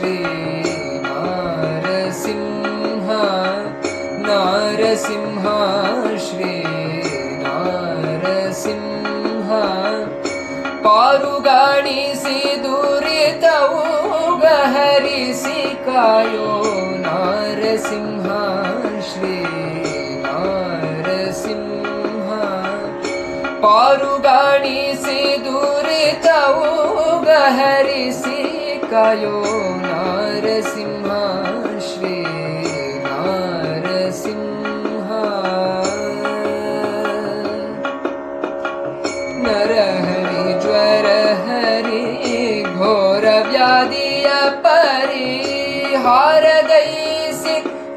ಶ್ರೀ ನಾರಸಿಂಹ ನಾರಸಿಂಹ ಶ್ರೀ ನಾರಸಿಂಹ ಪಾರುಗಾಣಿಸಿ ದುರಿತವು ಗಹರಿಸಿ ಕಾಯೋ ನಾರಸಿಂಹ ಶ್ರೀ ನಾರಸಿಂಹ ಪಾರುಗಾಣಿಸಿ ದುರಿತವು ಗಹರಿಸಿ ಕಾಯೋ ನಾರಸಿಂಹ ಶ್ರೀ ನಾರಸಿಂಹ ನರಹರಿ ಜ್ವರ ಹರಿ ಘೋರ ವ್ಯಾಧಿಯ ಪರಿಹಾರಗೈಸಿ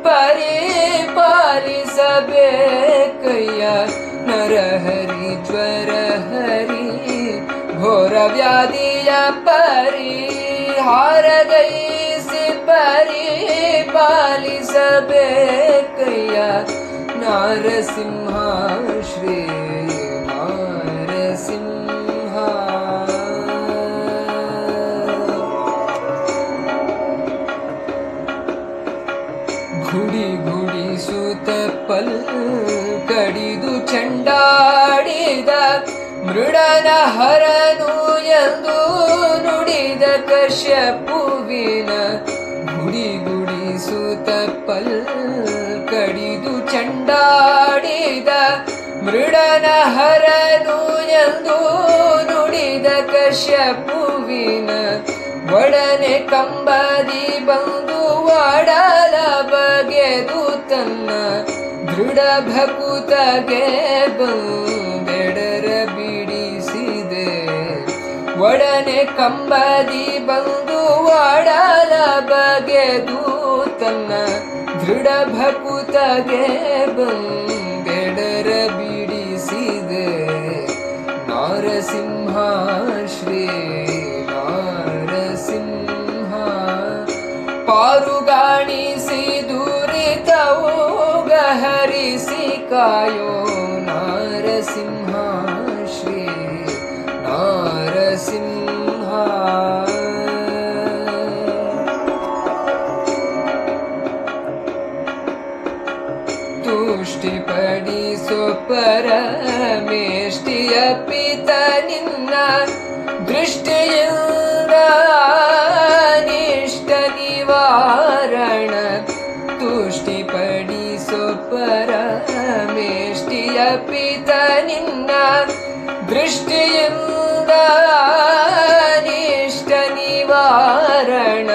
ಪರಿಪಾಲಿಸಬೇಕಯ್ಯ ನರಹರಿ ಜ್ವರ ಹರಿ ಘೋರ ವ್ಯಾಧಿಯ ಪರಿಹಾರಗೈಸಿ ಪರಿಪಾಲಿಸಬೇಕಯ್ಯ ನಾರಸಿಂಹ ಶ್ರೀ ನಾರಸಿಂಹ ಗುಡಿ ಗುಡಿಸುತ್ತ ಪಲ್ ಕಡಿದು ಚಂಡಾಡಿದ ಮೃಡನ ಹರನು ಎಂದು ನುಡಿದ ಕಶ್ಯಪುವಿನ ಗುಡಿ ಗುಡಿಸುತ್ತ ಪಲ್ ಕಡಿದು ಚಂಡಾಡಿದ ಮೃಡನ ಹರನು ಎಂದು ನುಡಿದ ಕಶ್ಯಪುವಿನ ಒಡನೆ ಕಂಬದಿ ಬಂದು ಒಡಲ ಬಗೆದು ತನ್ನ ದೃಢ ಭಕುತಗೆ ಬಂದೆಡರ ಬಿಡಿಸಿದೆ ಒಡನೆ ಕಂಬದಿ ಬಂದು ಒಡಲ ಬಗೆದು ತನ್ನ ದೃಢ ಭಕುತಗೆ ಬಂದೆಡರ ಬಿಡಿಸಿದೆ ನಾರಸಿಂಹ ಶ್ರೀ ನಾರಸಿಂಹ ಪಾರುಗಾಣಿಸಿ ದುರಿತವು ಗಹರಿಸಿ ಕಾಯೋ ನಾರಸಿಂಹ ಶ್ರೀ ನಾರಸಿಂಹ ತುಷ್ಟಿಪಡಿಸೋ ಪರಮೇಷ್ಟಿಯ ಪಿತ ನಿನ್ನ ದೃಷ್ಟಿಯಿಂದ ಅನಿಷ್ಟ ನಿವಾರಣ ತುಷ್ಟಿಪಡಿಸೋ ಪರಮೇಷ್ಟಿಯ ಪಿತ ನಿನ್ನ ದೃಷ್ಟಿಯಿಂದ ಅನಿಷ್ಟ ನಿವಾರಣ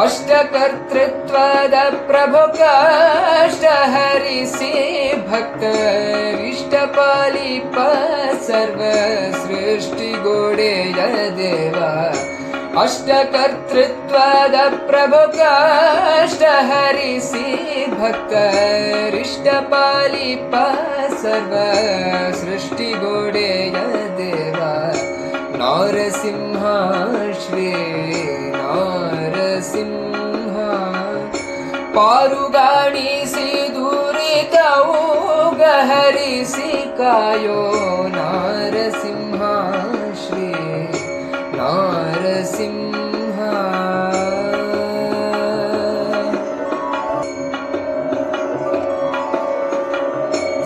ಅಷ್ಟಕರ್ತೃತ್ವದ ಪ್ರಭು ಕಷ್ಟ ಹರಿಸಿ ಭಕ್ತರಿಷ್ಟ ಪಾಲಿಪ ಸರ್ವ ಸೃಷ್ಟಿಗೋಡೆಯ ದೇವ ಅಷ್ಟಕರ್ತೃತ್ವದ ಪ್ರಭು ಕಷ್ಟ ಹರಿಸಿ ಭಕ್ತರಿಷ್ಟ ಪಾಲಿಪ ಸರ್ವ ಸೃಷ್ಟಿಗೋಡೆಯ ದೇವ ನಾರಸಿಂಹ ಶ್ರೀ ನಾರಸಿಂಹ ಪಾರುಗಾಣಿಸಿ ದುರಿತವು ಗಹರಿಸಿ ಕಾಯೋ ನಾರಸಿಂಹ ಶ್ರೀ ನಾರಸಿಂಹ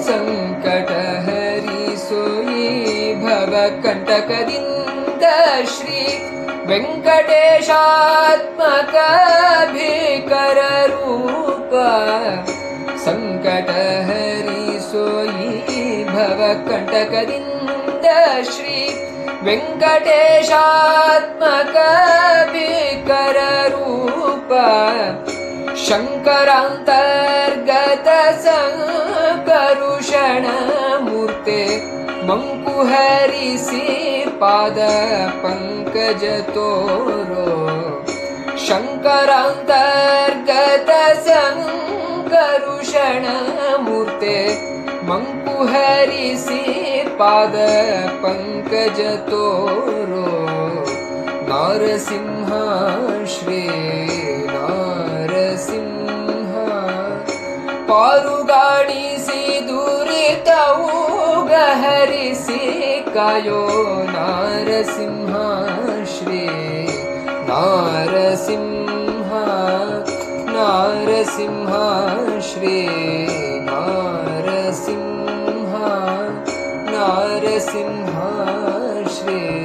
ಸಂಕಟ ಹರಿಸೋಯಿ ಭವ ಕಂಟಕದಿಂದ ಶ್ರೀ ವೆಂಕಟೇಶಾತ್ಮಕ ಭೀಕರ ರೂಪ ಸಂಕಟ ಹರಿಸೋಯಿ ಭವ ಕಂಟಕದಿಂದ ಶ್ರೀ ವೆಂಕಟೇಶಾತ್ಮಕ ಭೀಕರ ರೂಪ ಶಂಕರಾಂತರ್ಗತ ಸಂಕರುಷಣ ಮೂರ್ತೆ ಮಂಕುಹರಿಸಿ ಪಾದ ಪಂಕಜ ತೋರೋ ಶಂಕರಾಂತರ್ಗತ ಸಂಕರುಷಣ ಮೂರ್ತೆ ಮಂಕುಹರಿಸಿ ಪಾದ ಪಂಕಜ ತೋರೋ ನಾರಸಿಂಹ ಶ್ರೀ ನಾರಸಿಂಹ ಪಾರುಗಾಣಿಸಿ ದುರಿತವು ಗಹರಿಸಿ ಕಾಯೋ ನಾರಸಿಂಹ ಶ್ರೀ नारसिंह नारसिंह श्री नारसिंह नारसिंह श्री